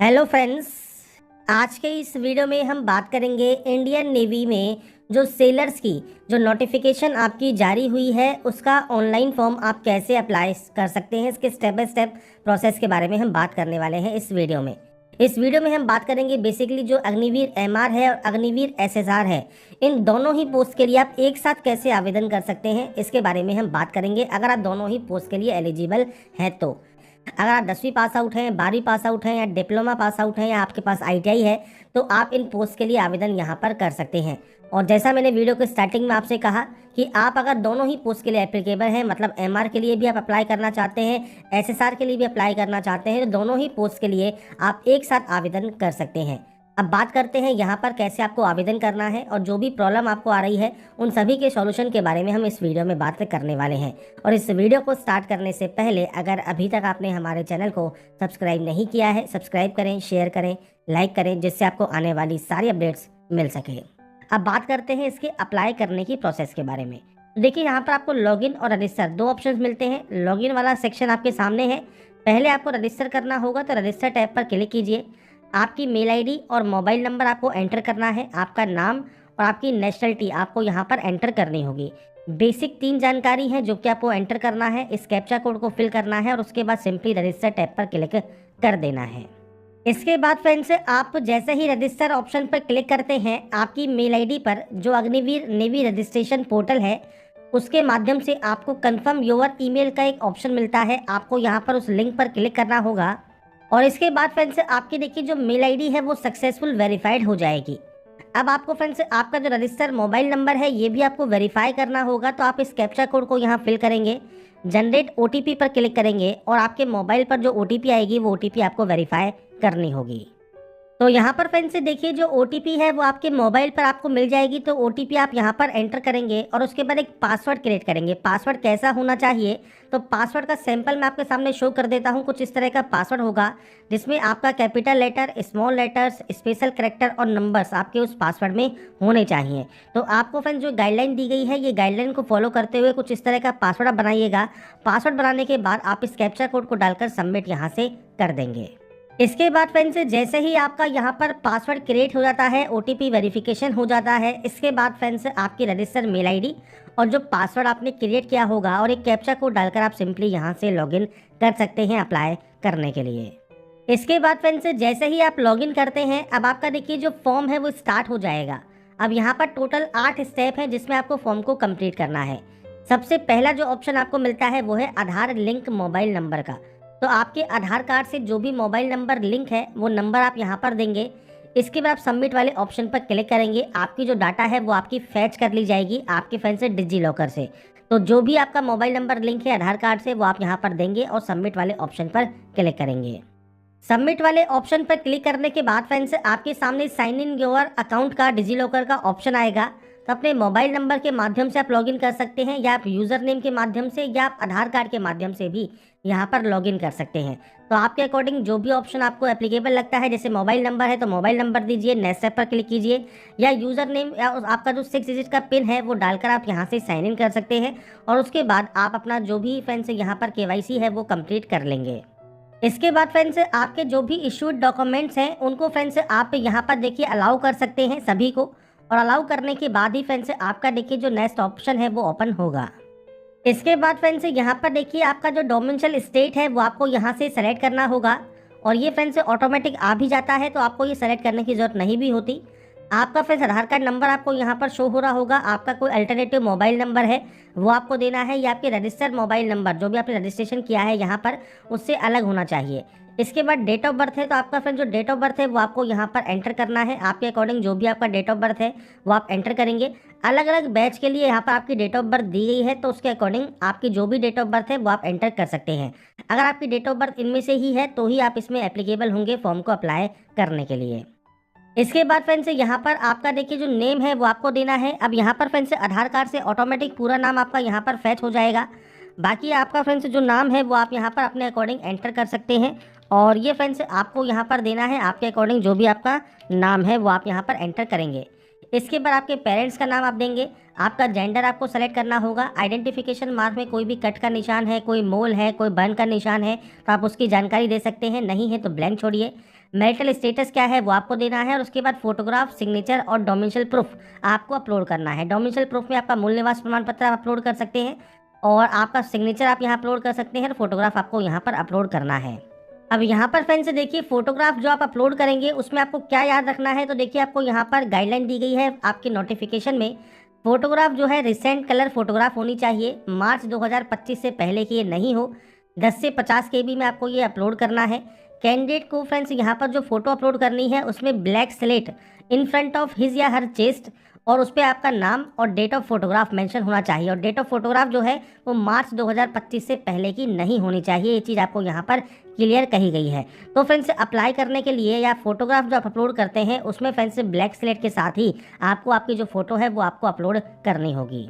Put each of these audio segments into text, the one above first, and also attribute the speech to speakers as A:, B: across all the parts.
A: Hello friends. आज के इस वीडियो में हम बात करेंगे इंडियन नेवी में जो सेलर्स की जो नोटिफिकेशन आपकी जारी हुई है उसका ऑनलाइन फॉर्म आप कैसे अप्लाई कर सकते हैं। इसके स्टेप बाय स्टेप प्रोसेस के बारे में हम बात करने वाले हैं इस वीडियो में। इस वीडियो में हम बात करेंगे बेसिकली जो अग्निवीर एमआर है और अग्निवीर एसएसआर है, इन दोनों ही पोस्ट के लिए आप एक साथ कैसे आवेदन कर सकते हैं इसके बारे में हम बात करेंगे। अगर आप दोनों ही पोस्ट के लिए एलिजिबल हैं तो अगर आप 10वीं पास आउट हैं, 12वीं पास आउट हैं या डिप्लोमा पास आउट हैं या आपके पास आईटीआई है तो आप इन पोस्ट के लिए आवेदन यहाँ पर कर सकते हैं। और जैसा मैंने वीडियो के स्टार्टिंग में आपसे कहा कि आप अगर दोनों ही पोस्ट के लिए एप्लीकेबल हैं, मतलब एमआर के लिए भी आप अप्लाई करना चाहते हैं, एसएसआर के लिए भी अप्लाई करना चाहते हैं, तो दोनों ही पोस्ट के लिए आप एक साथ आवेदन कर सकते हैं। अब बात करते हैं यहाँ पर कैसे आपको आवेदन करना है और जो भी प्रॉब्लम आपको आ रही है उन सभी के सॉल्यूशन के बारे में हम इस वीडियो में बात करने वाले हैं। और इस वीडियो को स्टार्ट करने से पहले अगर अभी तक आपने हमारे चैनल को सब्सक्राइब नहीं किया है, सब्सक्राइब करें, शेयर करें, लाइक करें, जिससे आपको आने वाली सारी अपडेट्स मिल सके। अब बात करते हैं इसके अप्लाई करने की प्रोसेस के बारे में। देखिए यहाँ पर आपको लॉगिन और रजिस्टर दो ऑप्शन मिलते हैं। लॉगिन वाला सेक्शन आपके सामने है। पहले आपको रजिस्टर करना होगा तो रजिस्टर टैब पर क्लिक कीजिए। आपकी मेल आईडी और मोबाइल नंबर आपको एंटर करना है। आपका नाम और आपकी नेशनलिटी आपको यहाँ पर एंटर करनी होगी। बेसिक 3 जानकारी है जो कि आपको एंटर करना है। इस कैप्चा कोड को फिल करना है और उसके बाद सिंपली रजिस्टर टैब पर क्लिक कर देना है। इसके बाद फ्रेंड्स आप जैसे ही रजिस्टर ऑप्शन पर क्लिक करते हैं, आपकी मेल आईडी पर जो अग्निवीर नेवी रजिस्ट्रेशन पोर्टल है उसके माध्यम से आपको कंफर्म योर ईमेल का एक ऑप्शन मिलता है। आपको यहाँ पर उस लिंक पर क्लिक करना होगा और इसके बाद फ्रेंड्स आपकी देखिए जो मेल आईडी है वो सक्सेसफुल वेरीफाइड हो जाएगी। अब आपको फ्रेंड्स आपका जो रजिस्टर मोबाइल नंबर है ये भी आपको वेरीफाई करना होगा। तो आप इस कैप्चा कोड को यहाँ फिल करेंगे, जनरेट ओटीपी पर क्लिक करेंगे और आपके मोबाइल पर जो ओटीपी आएगी वो ओटीपी आपको वेरीफाई करनी होगी। तो यहाँ पर फ्रेंड्स देखिए जो ओटीपी है वो आपके मोबाइल पर आपको मिल जाएगी। तो ओटीपी आप यहाँ पर एंटर करेंगे और उसके बाद एक पासवर्ड क्रिएट करेंगे। पासवर्ड कैसा होना चाहिए तो पासवर्ड का सैंपल मैं आपके सामने शो कर देता हूँ। कुछ इस तरह का पासवर्ड होगा जिसमें आपका capital letter, small letters, special character और नंबर्स आपके उस पासवर्ड में होने चाहिए। तो आपको फ्रेंड्स जो गाइडलाइन दी गई है ये गाइडलाइन को फॉलो करते हुए कुछ इस तरह का पासवर्ड बनाइएगा। पासवर्ड बनाने के बाद आप इस कैप्चा कोड को डालकर सबमिट यहाँ से कर देंगे। इसके बाद फ्रेंड्स जैसे ही आपका यहाँ पर पासवर्ड क्रिएट हो जाता है, ओटीपी वेरिफिकेशन हो जाता है, इसके बाद फ्रेंड्स आपकी रजिस्टर मेल आईडी और जो पासवर्ड आपने क्रिएट किया होगा और एक कैप्चा कोड डालकर आप सिंपली यहाँ से लॉगिन कर सकते हैं अप्लाई करने के लिए। इसके बाद फ्रेंड्स जैसे ही आप लॉगिन करते हैं, अब आपका देखिए जो फॉर्म है वो स्टार्ट हो जाएगा। अब यहाँ पर टोटल 8 स्टेप हैं जिसमें आपको फॉर्म को कंप्लीट करना है। सबसे पहला जो ऑप्शन आपको मिलता है वो है आधार लिंक मोबाइल नंबर का। तो आपके आधार कार्ड से जो भी मोबाइल नंबर लिंक है वो नंबर आप यहाँ पर देंगे। इसके बाद आप सबमिट वाले ऑप्शन पर क्लिक करेंगे। आपकी जो डाटा है वो आपकी फैच कर ली जाएगी आपके फ़ोन से डिजी लॉकर से। तो जो भी आपका मोबाइल नंबर लिंक है आधार कार्ड से वो आप यहाँ पर देंगे और सबमिट वाले ऑप्शन पर क्लिक करेंगे। सबमिट वाले ऑप्शन पर क्लिक करने के बाद फ्रेंड्स आपके सामने साइन इन योर अकाउंट का डिजी लॉकर का ऑप्शन आएगा। तो अपने मोबाइल नंबर के माध्यम से आप लॉगिन कर सकते हैं या आप यूज़र नेम के माध्यम से या आप आधार कार्ड के माध्यम से भी यहाँ पर लॉगिन कर सकते हैं। तो आपके अकॉर्डिंग जो भी ऑप्शन आपको एप्लीकेबल लगता है, जैसे मोबाइल नंबर है तो मोबाइल नंबर दीजिए, नेक्स्ट स्टेप पर क्लिक कीजिए, या यूज़र नेम या आपका जो 6 डिजिट का पिन है वो डालकर आप यहाँ से साइन इन कर सकते हैं। और उसके बाद आप अपना जो भी फ्रेंड्स यहाँ पर केवाईसी है वो कंप्लीट कर लेंगे। इसके बाद फ्रेंड्स आपके जो भी इशूड डॉक्यूमेंट्स हैं उनको फ्रेंड्स आप यहाँ पर देखिए अलाउ कर सकते हैं सभी को। और अलाउ करने के बाद ही फ्रेंड्स आपका देखिए जो नेक्स्ट ऑप्शन है वो ओपन होगा। इसके बाद फ्रेंड्स यहाँ पर देखिए आपका जो डोमिसाइल स्टेट है वो आपको यहाँ से सेलेक्ट करना होगा। और ये फ्रेंड्स ऑटोमेटिक आ भी जाता है तो आपको ये सेलेक्ट करने की ज़रूरत नहीं भी होती। आपका फ्रेंड्स आधार कार्ड नंबर आपको यहाँ पर शो हो रहा होगा। आपका कोई अल्टरनेटिव मोबाइल नंबर है वो आपको देना है, या आपके रजिस्टर्ड मोबाइल नंबर जो भी आपने रजिस्ट्रेशन किया है यहाँ पर उससे अलग होना चाहिए। इसके बाद डेट ऑफ बर्थ है तो आपका फ्रेंड जो डेट ऑफ बर्थ है वो आपको यहाँ पर एंटर करना है। आपके अकॉर्डिंग जो भी आपका डेट ऑफ बर्थ है वो आप एंटर करेंगे। अलग अलग बैच के लिए यहाँ पर आपकी डेट ऑफ बर्थ दी गई है तो उसके अकॉर्डिंग आपकी जो भी डेट ऑफ बर्थ है वो आप एंटर कर सकते हैं। अगर आपकी डेट ऑफ बर्थ इनमें से ही है तो ही आप इसमें एप्लीकेबल होंगे फॉर्म को अप्लाई करने के लिए। इसके बाद फ्रेंड्स यहाँ पर आपका देखिए जो नेम है वो आपको देना है। अब यहाँ पर फ्रेंड्स आधार कार्ड से ऑटोमेटिक पूरा नाम आपका यहाँ पर फैच हो जाएगा। बाकी आपका फ्रेंड्स जो नाम है वो आप यहाँ पर अपने अकॉर्डिंग एंटर कर सकते हैं। और ये फ्रेंड्स आपको यहाँ पर देना है आपके अकॉर्डिंग जो भी आपका नाम है वो आप यहाँ पर एंटर करेंगे। इसके बाद आपके पेरेंट्स का नाम आप देंगे, आपका जेंडर आपको सेलेक्ट करना होगा। आइडेंटिफिकेशन मार्क में कोई भी कट का निशान है, कोई मोल है, कोई बर्न का निशान है तो आप उसकी जानकारी दे सकते हैं, नहीं है तो ब्लैंक छोड़िए। मैरिटल स्टेटस क्या है वो आपको देना है और उसके बाद फोटोग्राफ, सिग्नेचर और डोमिसाइल प्रूफ आपको अपलोड करना है। डोमिसाइल प्रूफ में आपका मूल निवास प्रमाण पत्र आप अपलोड कर सकते हैं और आपका सिग्नेचर आप यहाँ अपलोड कर सकते हैं और फोटोग्राफ आपको यहाँ पर अपलोड करना है। अब यहाँ पर फ्रेंड्स देखिए, फोटोग्राफ जो आप अपलोड करेंगे उसमें आपको क्या याद रखना है, तो देखिए आपको यहाँ पर गाइडलाइन दी गई है आपके नोटिफिकेशन में। फोटोग्राफ जो है रिसेंट कलर फोटोग्राफ होनी चाहिए, मार्च 2025 से पहले की ये नहीं हो। 10 से 50 KB में आपको ये अपलोड करना है। कैंडिडेट को फ्रेंड्स यहाँ पर जो फोटो अपलोड करनी है उसमें black slate in front of his या हर चेस्ट और उस पर आपका नाम और डेट ऑफ फोटोग्राफ मेंशन होना चाहिए। और डेट ऑफ फोटोग्राफ जो है वो मार्च 2025 से पहले की नहीं होनी चाहिए। ये चीज़ आपको यहाँ पर क्लियर कही गई है। तो फ्रेंड्स अप्लाई करने के लिए या फोटोग्राफ जो आप अपलोड करते हैं उसमें फ्रेंड्स ब्लैक स्लेट के साथ ही आपको आपकी जो फोटो है वो आपको अपलोड करनी होगी।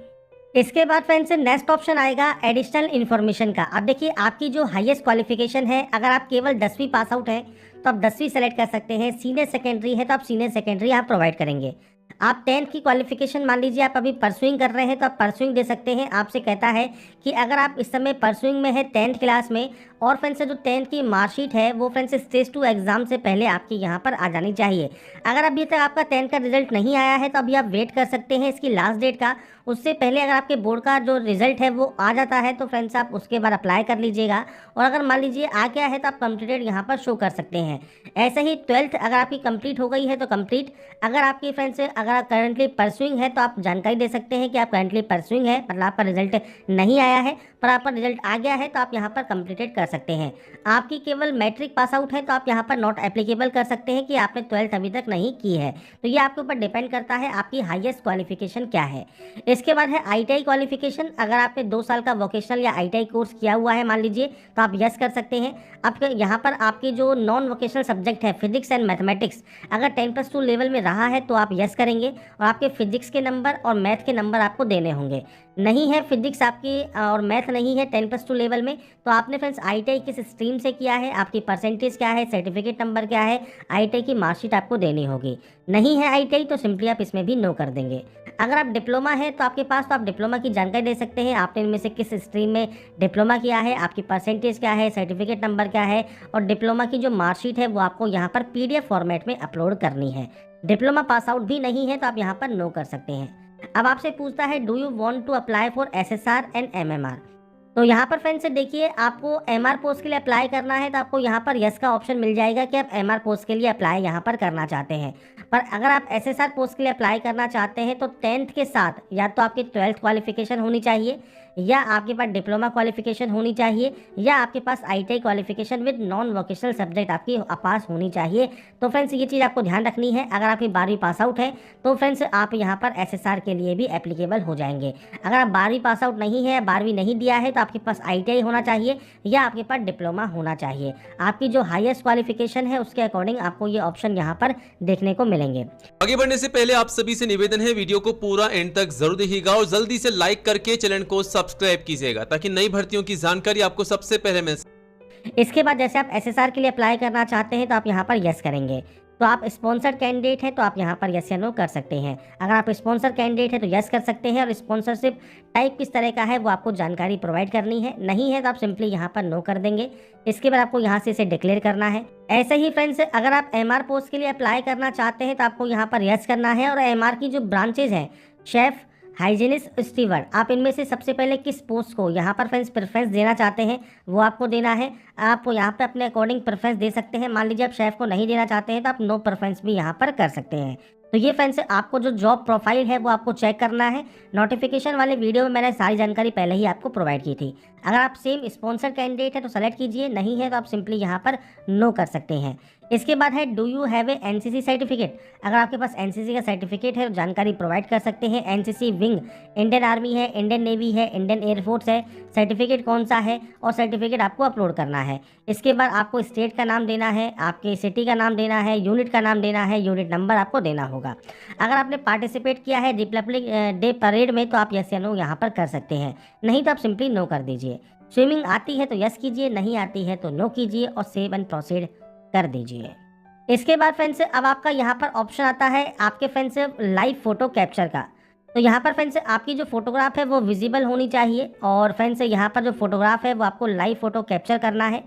A: इसके बाद फ्रेंड्स नेक्स्ट ऑप्शन आएगा एडिशनल इन्फॉर्मेशन का। अब देखिए आपकी जो हाईएस्ट क्वालिफिकेशन है, अगर आप केवल 10वीं पास आउट हैं तो आप 10वीं सेलेक्ट कर सकते हैं। सीनियर सेकेंडरी है तो आप सीनियर सेकेंडरी आप प्रोवाइड करेंगे। आप 10th की क्वालिफिकेशन मान लीजिए आप अभी परसुइंग कर रहे हैं तो आप परसुइंग दे सकते हैं। आपसे कहता है कि अगर आप इस समय परसुइंग में है 10th क्लास में और फ्रेंड्स जो 10th की मार्कशीट है वो फ्रेंड्स स्टेज 2 एग्जाम से पहले आपकी यहाँ पर आ जानी चाहिए। अगर अभी तक आपका 10th का रिजल्ट नहीं आया है तो अभी आप वेट कर सकते हैं इसकी लास्ट डेट का। उससे पहले अगर आपके बोर्ड का जो रिजल्ट है वो आ जाता है तो फ्रेंड्स आप उसके बाद अप्लाई कर लीजिएगा। और अगर मान लीजिए आ गया है तो आप कंप्लीटेड यहाँ पर शो कर सकते हैं। ऐसे ही 12th अगर आपकी कंप्लीट हो गई है तो कंप्लीट। अगर आपकी फ्रेंड्स अगर आप करंटली परसुइंग है तो आप जानकारी दे सकते हैं कि आप करंटली परसुइंग है, मतलब आपका रिजल्ट नहीं आया है पर आपका रिजल्ट आ गया है तो आप यहाँ पर कंप्लीटेड कर सकते हैं। आपकी केवल मैट्रिक पास आउट है तो आप यहाँ पर नॉट एप्लीकेबल कर सकते हैं कि आपने 12th अभी तक नहीं की है। तो ये आपके ऊपर डिपेंड करता है आपकी हाईएस्ट क्वालिफिकेशन क्या है। इसके बाद है ITI क्वालिफिकेशन। अगर आपने 2 साल का वोकेशनल या ITI कोर्स किया हुआ है मान लीजिए तो आप यस कर सकते हैं। आपके यहाँ पर आपके जो नॉन वोकेशनल सब्जेक्ट है फिजिक्स एंड मैथमेटिक्स, अगर 10+2 लेवल में रहा है तो आप यस करेंगे और आपके फिजिक्स के नंबर और मैथ के नंबर आपको देने होंगे। नहीं है फिजिक्स आपकी और मैथ नहीं है 10+2 लेवल में तो आपने फ्रेंड्स ITI किस स्ट्रीम से किया है, आपकी परसेंटेज क्या है, सर्टिफिकेट नंबर क्या है, ITI की मार्कशीट आपको देनी होगी। नहीं है ITI तो सिंपली आप इसमें भी नो कर देंगे। अगर आप डिप्लोमा है तो आपके पास तो आप डिप्लोमा की जानकारी दे सकते हैं, आपने इनमें से किस स्ट्रीम में डिप्लोमा किया है, आपकी परसेंटेज क्या है, सर्टिफिकेट नंबर क्या है और डिप्लोमा की जो मार्कशीट है वो आपको यहाँ पर PDF फॉर्मेट में अपलोड करनी है। डिप्लोमा पास आउट भी नहीं है तो आप यहाँ पर नो कर सकते हैं। अब आपसे पूछता है do you want to apply for SSR and MMR। तो यहाँ पर फ्रेंड्स देखिए आपको MR पोस्ट के लिए अप्लाई करना है तो आपको यहाँ पर यस का ऑप्शन मिल जाएगा कि आप MR पोस्ट के लिए अप्लाई यहाँ पर करना चाहते हैं। पर अगर आप SSR पोस्ट के लिए अप्लाई करना चाहते हैं तो 10th के साथ या तो आपकी 12th क्वालिफिकेशन होनी चाहिए या आपके पास डिप्लोमा क्वालिफिकेशन होनी चाहिए या आपके पास ITI qualification with non vocational subject आपकी पास होनी चाहिए। तो फ्रेंड्स ये चीज़ आपको ध्यान रखनी है। अगर आपकी 12वीं पास आउट है तो फ्रेंड्स आप यहाँ पर SSR के लिए भी एप्लीकेबल हो जाएंगे। अगर आप 12वीं पास आउट नहीं है, 12वीं नहीं दिया है तो आपके पास ITI होना चाहिए या आपके पास डिप्लोमा होना चाहिए। आपकी जो हाईएस्ट क्वालिफिकेशन है उसके अकॉर्डिंग आपको ये ऑप्शन यहाँ पर देखने को मिलेंगे।
B: आगे बढ़ने से पहले आप सभी से निवेदन है वीडियो को पूरा एंड तक जरूर देखिएगा और जल्दी से लाइक करके चैनल को सब्सक्राइब कीजिएगा ताकि नई भर्तियों की जानकारी आपको सबसे पहले मिल सके।
A: इसके बाद जैसे आप SSR के लिए अप्लाई करना चाहते हैं तो आप यहाँ पर यस करेंगे। तो आप स्पॉन्सर्ड कैंडिडेट हैं तो आप यहाँ पर यस या नो कर सकते हैं। अगर आप स्पॉन्सर कैंडिडेट है तो यस कर सकते हैं और स्पॉन्सरशिप टाइप किस तरह का है वो आपको जानकारी प्रोवाइड करनी है। नहीं है तो आप सिंपली यहाँ पर नो कर देंगे। इसके बाद आपको यहाँ से इसे डिक्लेयर करना है। ऐसे ही फ्रेंड्स अगर आप MR पोस्ट के लिए अप्लाई करना चाहते हैं तो आपको यहाँ पर यस करना है और MR की जो ब्रांचेज हैं शेफ, हाइजीनिस्ट, स्टीवर्ड, आप इनमें से सबसे पहले किस पोस्ट को यहाँ पर फ्रेंड्स प्रेफरेंस देना चाहते हैं वो आपको देना है। आप यहाँ पे अपने अकॉर्डिंग प्रेफरेंस दे सकते हैं। मान लीजिए आप शेफ को नहीं देना चाहते हैं तो आप नो प्रेफरेंस भी यहाँ पर कर सकते हैं। तो ये फ्रेंड्स आपको जो जॉब प्रोफाइल है वो आपको चेक करना है। नोटिफिकेशन वाले वीडियो में मैंने सारी जानकारी पहले ही आपको प्रोवाइड की थी। अगर आप सेम स्पॉन्सर कैंडिडेट है तो सेलेक्ट कीजिए, नहीं है तो आप सिंपली यहाँ पर नो कर सकते हैं। इसके बाद है do you have a NCC certificate. अगर आपके पास NCC का सर्टिफिकेट है तो जानकारी प्रोवाइड कर सकते हैं। NCC विंग इंडियन आर्मी है, इंडियन नेवी है, इंडियन एयरफोर्स है, सर्टिफिकेट कौन सा है और सर्टिफिकेट आपको अपलोड करना है। इसके बाद आपको स्टेट का नाम देना है, आपके सिटी का नाम देना है, यूनिट का नाम देना है, यूनिट नंबर आपको देना होगा। अगर आपने पार्टिसिपेट किया है रिपब्लिक डे परेड में तो आप यस या नो यहाँ पर कर सकते हैं, नहीं तो आप सिंपली नो कर दीजिए। स्विमिंग आती है तो यस कीजिए, नहीं आती है तो नो कीजिए और सेव एंड प्रोसीड कर दीजिए। इसके बाद फ्रेंड्स अब आपका यहाँ पर ऑप्शन आता है आपके फ्रेंड्स लाइव फोटो कैप्चर का। तो यहाँ पर फ्रेंड्स आपकी जो फोटोग्राफ है वो विजिबल होनी चाहिए और फ्रेंड्स यहाँ पर जो फोटोग्राफ है वो आपको लाइव फोटो कैप्चर करना है।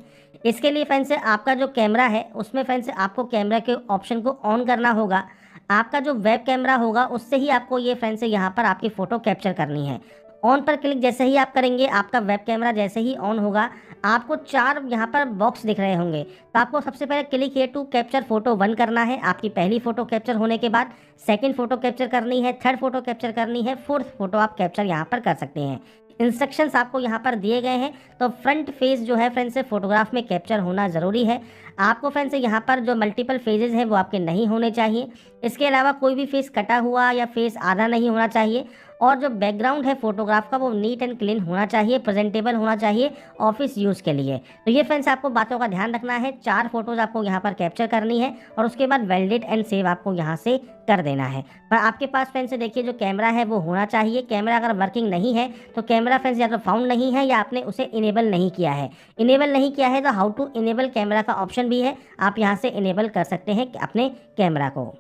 A: इसके लिए फ्रेंड्स आपका जो कैमरा है उसमें फ्रेंड्स आपको कैमरा के ऑप्शन को ऑन करना होगा। आपका जो वेब कैमरा होगा उससे ही आपको ये फ्रेंड्स यहाँ पर आपकी फ़ोटो कैप्चर करनी है। ऑन पर क्लिक जैसे ही आप करेंगे आपका वेब कैमरा जैसे ही ऑन होगा आपको 4 यहाँ पर बॉक्स दिख रहे होंगे। तो आपको सबसे पहले click here to capture photo 1 करना है। आपकी पहली फ़ोटो कैप्चर होने के बाद सेकंड फ़ोटो कैप्चर करनी है, थर्ड फ़ोटो कैप्चर करनी है, फोर्थ फ़ोटो आप कैप्चर यहाँ पर कर सकते हैं। इंस्ट्रक्शंस आपको यहाँ पर दिए गए हैं। तो फ्रंट फेस जो है फ्रेंड्स से फोटोग्राफ में कैप्चर होना ज़रूरी है। आपको फ्रेंड्स यहाँ पर जो मल्टीपल फेजेस हैं वो आपके नहीं होने चाहिए। इसके अलावा कोई भी फेस कटा हुआ या फेस आधा नहीं होना चाहिए और जो बैकग्राउंड है फोटोग्राफ का वो नीट एंड क्लीन होना चाहिए, प्रेजेंटेबल होना चाहिए ऑफिस यूज़ के लिए। तो ये फ्रेंड्स आपको बातों का ध्यान रखना है। 4 फोटोज़ आपको यहाँ पर कैप्चर करनी है और उसके बाद वैलिडेट एंड सेव आपको यहाँ से कर देना है। पर आपके पास फ्रेंड्स देखिए जो कैमरा है वो होना चाहिए। कैमरा अगर वर्किंग नहीं है तो कैमरा फ्रेंड्स या तो फाउंड नहीं है या आपने उसे इनेबल नहीं किया है। इनेबल नहीं किया है तो हाउ टू इनेबल कैमरा का ऑप्शन भी है, आप यहाँ से इनेबल कर सकते हैं अपने कैमरा को।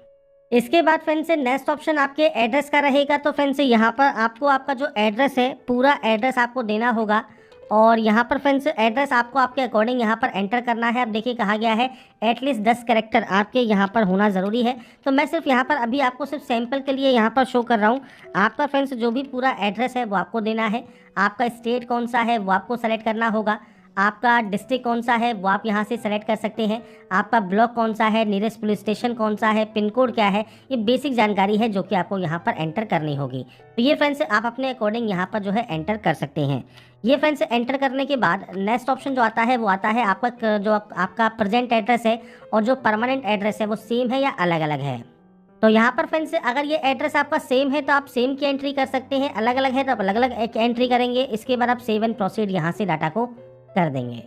A: इसके बाद फ्रेंड्स नेक्स्ट ऑप्शन आपके एड्रेस का रहेगा। तो फ्रेंड्स यहाँ पर आपको आपका जो एड्रेस है पूरा एड्रेस आपको देना होगा और यहाँ पर फ्रेंड्स एड्रेस आपको आपके अकॉर्डिंग यहाँ पर एंटर करना है। अब देखिए कहा गया है एटलीस्ट 10 कैरेक्टर आपके यहाँ पर होना ज़रूरी है। तो मैं सिर्फ यहाँ पर अभी आपको सिर्फ सैंपल के लिए यहाँ पर शो कर रहा हूँ। आपका फ्रेंड्स जो भी पूरा एड्रेस है वो आपको देना है। आपका स्टेट कौन सा है वो आपको सेलेक्ट करना होगा। आपका डिस्ट्रिक्ट कौन सा है वो आप यहाँ से सेलेक्ट कर सकते हैं। आपका ब्लॉक कौन सा है, नियरेस्ट पुलिस स्टेशन कौन सा है, पिन कोड क्या है, ये बेसिक जानकारी है जो कि आपको यहाँ पर एंटर करनी होगी। तो ये फ्रेंड्स आप अपने अकॉर्डिंग यहाँ पर जो है एंटर कर सकते हैं। ये फ्रेंड्स एंटर करने के बाद नेक्स्ट ऑप्शन जो आता है वो आता है आपका जो आपका प्रेजेंट एड्रेस है और जो परमानेंट एड्रेस है वो सेम है या अलग अलग है। तो यहाँ पर फ्रेंड्स अगर ये एड्रेस आपका सेम है तो आप सेम की एंट्री कर सकते हैं, अलग अलग है तो आप अलग अलग एक एंट्री करेंगे। इसके बाद आप सेव एंड प्रोसीड यहाँ से डाटा को कर देंगे।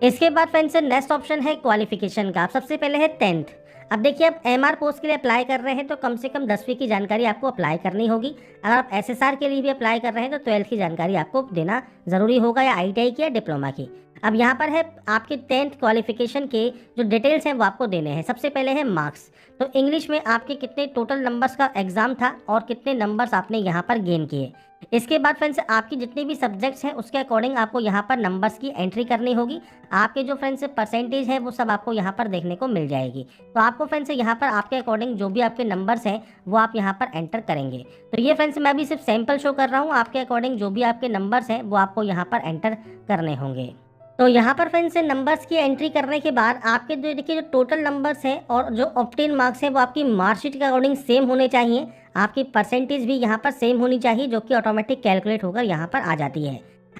A: इसके बाद फ्रेंड्स नेक्स्ट ऑप्शन है क्वालिफिकेशन का। आप सबसे पहले है 10th। अब देखिए आप एमआर पोस्ट के लिए अप्लाई कर रहे हैं तो कम से कम 10वीं की जानकारी आपको अप्लाई करनी होगी। अगर आप एसएसआर के लिए भी अप्लाई कर रहे हैं तो 12th की जानकारी आपको देना ज़रूरी होगा या आईटीआई की या डिप्लोमा की। अब यहाँ पर है आपके 10th क्वालिफिकेशन के जो डिटेल्स हैं वो आपको देने हैं। सबसे पहले है मार्क्स। तो इंग्लिश में आपके कितने टोटल नंबर्स का एग्ज़ाम था और कितने नंबर्स आपने यहाँ पर गेन किए। इसके बाद फ्रेंड्स आपकी जितने भी सब्जेक्ट्स हैं उसके अकॉर्डिंग आपको यहाँ पर नंबर्स की एंट्री करनी होगी। आपके जो फ्रेंड्स परसेंटेज है वो सब आपको यहाँ पर देखने को मिल जाएगी। तो आपको फ्रेंड्स यहाँ पर आपके अकॉर्डिंग जो भी आपके नंबर्स हैं वो आप यहाँ पर एंटर करेंगे। तो ये फ्रेंड्स मैं भी सिर्फ सैंपल शो कर रहा हूँ। आपके अकॉर्डिंग जो भी आपके नंबर्स हैं वो आपको यहाँ पर एंटर करने होंगे। तो यहाँ पर फ्रेंड्स नंबर्स की एंट्री करने के बाद आपके जो देखिए जो टोटल नंबर्स हैं और जो ऑब्टेन मार्क्स हैं वो आपकी मार्कशीट के अकॉर्डिंग सेम होने चाहिए। आपकी परसेंटेज भी यहाँ पर सेम होनी चाहिए जो कि ऑटोमेटिक कैलकुलेट होकर यहाँ पर आ जाती है।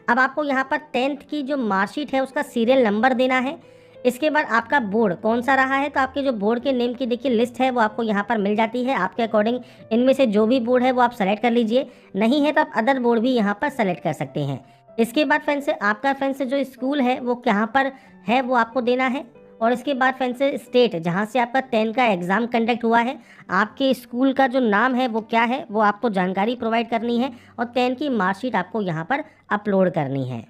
A: अब आपको यहाँ पर 10th की जो मार्कशीट है उसका सीरियल नंबर देना है। इसके बाद आपका बोर्ड कौन सा रहा है तो आपके जो बोर्ड के नेम की देखिए लिस्ट है वो आपको यहाँ पर मिल जाती है। आपके अकॉर्डिंग इनमें से जो भी बोर्ड है वो आप सेलेक्ट कर लीजिए, नहीं है तो आप अदर बोर्ड भी यहाँ पर सेलेक्ट कर सकते हैं। इसके बाद फ्रेंड्स आपका फ्रेंड्स जो स्कूल है वो कहाँ पर है वो आपको देना है। और इसके बाद फ्रेंड्स स्टेट जहाँ से आपका 10 का एग्ज़ाम कंडक्ट हुआ है, आपके स्कूल का जो नाम है वो क्या है वो आपको जानकारी प्रोवाइड करनी है और 10 की मार्कशीट आपको यहाँ पर अपलोड करनी है।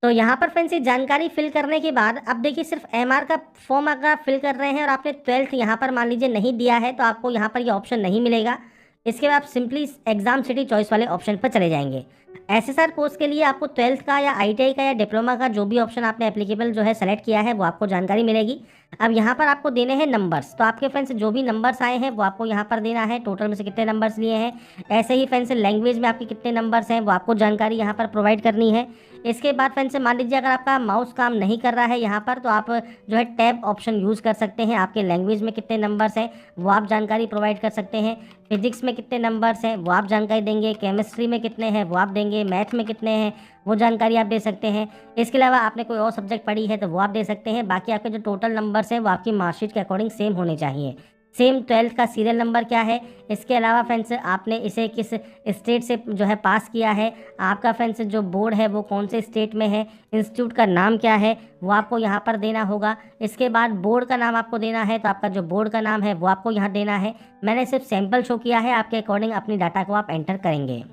A: तो यहाँ पर फ्रेंड्स ये जानकारी फिल करने के बाद अब देखिए सिर्फ एमआर का फॉर्म अगर आप फिल कर रहे हैं और आपने 12th यहाँ पर मान लीजिए नहीं दिया है तो आपको यहाँ पर ये ऑप्शन नहीं मिलेगा। इसके बाद आप सिंपली एग्जाम सिटी चॉइस वाले ऑप्शन पर चले जाएंगे। एसएसआर पोस्ट के लिए आपको 12th का या आईटीआई का या डिप्लोमा का जो भी ऑप्शन आपने एप्लीकेबल जो है सेलेक्ट किया है वो आपको जानकारी मिलेगी। अब यहाँ पर आपको देने हैं नंबर्स। तो आपके फ्रेंड्स जो भी नंबर्स आए हैं वो आपको यहाँ पर देना है, टोटल में से कितने नंबर्स लिए हैं। ऐसे ही फ्रेंड्स लैंग्वेज में आपके कितने नंबर्स हैं वो आपको जानकारी यहाँ पर प्रोवाइड करनी है। इसके बाद फ्रेंड्स मान लीजिए अगर आपका माउस काम नहीं कर रहा है यहाँ पर तो आप जो है टैब ऑप्शन यूज़ कर सकते हैं। आपके लैंग्वेज में कितने नंबर्स हैं वो आप जानकारी प्रोवाइड कर सकते हैं। फिजिक्स में कितने नंबर्स हैं वो आप जानकारी देंगे। केमिस्ट्री में कितने हैं वो आप देंगे। मैथ में कितने हैं वो जानकारी आप दे सकते हैं। इसके अलावा आपने कोई और सब्जेक्ट पढ़ी है तो वो आप दे सकते हैं। बाकी आपके जो टोटल नंबर्स हैं वो आपकी मार्कशीट के अकॉर्डिंग सेम होने चाहिए। सेम 12th का सीरियल नंबर क्या है। इसके अलावा फ्रेंड्स आपने इसे किस स्टेट से जो है पास किया है। आपका फ्रेंड्स जो बोर्ड है वो कौन से स्टेट में है। इंस्टीट्यूट का नाम क्या है वो आपको यहाँ पर देना होगा। इसके बाद बोर्ड का नाम आपको देना है तो आपका जो बोर्ड का नाम है वो आपको यहाँ देना है। मैंने सिर्फ सैंपल शो किया है, आपके अकॉर्डिंग अपनी डाटा को आप एंटर करेंगे।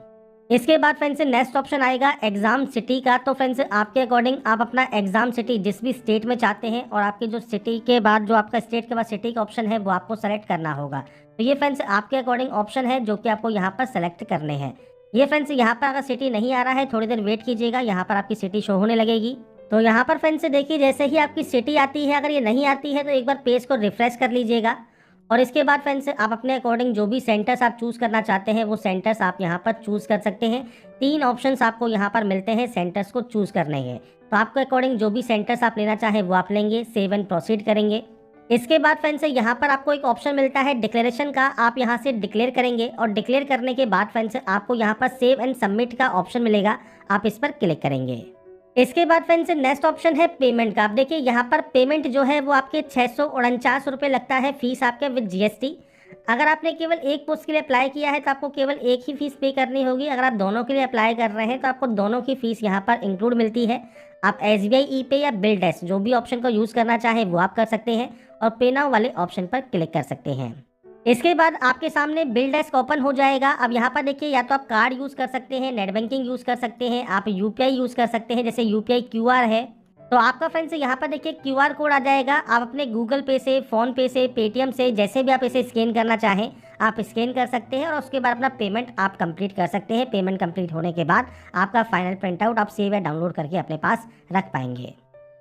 A: इसके बाद फ्रेंड्स नेक्स्ट ऑप्शन आएगा एग्जाम सिटी का। तो फ्रेंड्स आपके अकॉर्डिंग आप अपना एग्जाम सिटी जिस भी स्टेट में चाहते हैं और आपके जो सिटी के बाद जो आपका स्टेट के बाद सिटी का ऑप्शन है वो आपको सेलेक्ट करना होगा। तो ये फ्रेंड्स आपके अकॉर्डिंग ऑप्शन है जो कि आपको यहाँ पर सेलेक्ट करने हैं। ये फ्रेंड्स यहाँ पर अगर सिटी नहीं आ रहा है थोड़ी देर वेट कीजिएगा, यहाँ पर आपकी सिटी शो होने लगेगी। तो यहाँ पर फ्रेंड्स देखिए जैसे ही आपकी सिटी आती है, अगर ये नहीं आती है तो एक बार पेज को रिफ्रेश कर लीजिएगा और इसके बाद फ्रेंड्स आप अपने अकॉर्डिंग जो भी सेंटर्स आप चूज़ करना चाहते हैं वो सेंटर्स आप यहाँ पर चूज़ कर सकते हैं। 3 ऑप्शंस आपको यहाँ पर मिलते हैं सेंटर्स को चूज़ करने के। तो आपके अकॉर्डिंग जो भी सेंटर्स आप लेना चाहें वो आप लेंगे, सेव एंड प्रोसीड करेंगे। इसके बाद फ्रेंड्स यहाँ पर आपको एक ऑप्शन मिलता है डिक्लेरेशन का, आप यहाँ से डिक्लेयर करेंगे और डिक्लेयर करने के बाद फ्रेंड्स आपको यहाँ पर सेव एंड सबमिट का ऑप्शन मिलेगा, आप इस पर क्लिक करेंगे। इसके बाद फ्रेंड्स नेक्स्ट ऑप्शन है पेमेंट का। आप देखिए यहाँ पर पेमेंट जो है वो आपके 649 रुपये लगता है फीस आपके विद जीएसटी। अगर आपने केवल एक पोस्ट के लिए अप्लाई किया है तो आपको केवल एक ही फीस पे करनी होगी। अगर आप दोनों के लिए अप्लाई कर रहे हैं तो आपको दोनों की फीस यहाँ पर इंक्लूड मिलती है। आप SBI ई-पे या बिल डैश जो भी ऑप्शन को यूज़ करना चाहें वो आप कर सकते हैं और पे नाउ वाले ऑप्शन पर क्लिक कर सकते हैं। इसके बाद आपके सामने बिल डेस्क ओपन हो जाएगा। अब यहाँ पर देखिए या तो आप कार्ड यूज़ कर सकते हैं, नेट बैंकिंग यूज़ कर सकते हैं, आप UPI यूज़ कर सकते हैं, जैसे UPI QR है। तो आपका फ्रेंड्स यहाँ पर देखिए QR कोड आ जाएगा। आप अपने गूगल पे से, फ़ोन पे से, पेटीएम से जैसे भी आप इसे स्कैन करना चाहें आप स्कैन कर सकते हैं और उसके बाद अपना पेमेंट आप कंप्लीट कर सकते हैं। पेमेंट कंप्लीट होने के बाद आपका फाइनल प्रिंट आउट आप सेव या डाउनलोड करके अपने पास रख पाएंगे।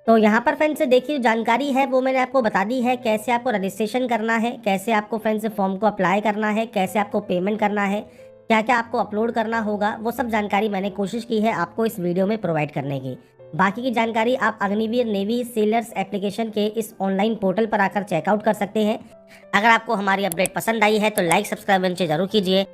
A: तो यहाँ पर फ्रेंड्स देखिए जानकारी है वो मैंने आपको बता दी है, कैसे आपको रजिस्ट्रेशन करना है, कैसे आपको फ्रेंड्स फॉर्म को अप्लाई करना है, कैसे आपको पेमेंट करना है, क्या क्या आपको अपलोड करना होगा, वो सब जानकारी मैंने कोशिश की है आपको इस वीडियो में प्रोवाइड करने की। बाकी की जानकारी आप अग्निवीर नेवी सेलर्स एप्लीकेशन के इस ऑनलाइन पोर्टल पर आकर चेकआउट कर सकते हैं। अगर आपको हमारी अपडेट पसंद आई है तो लाइक सब्सक्राइब नीचे जरूर कीजिए।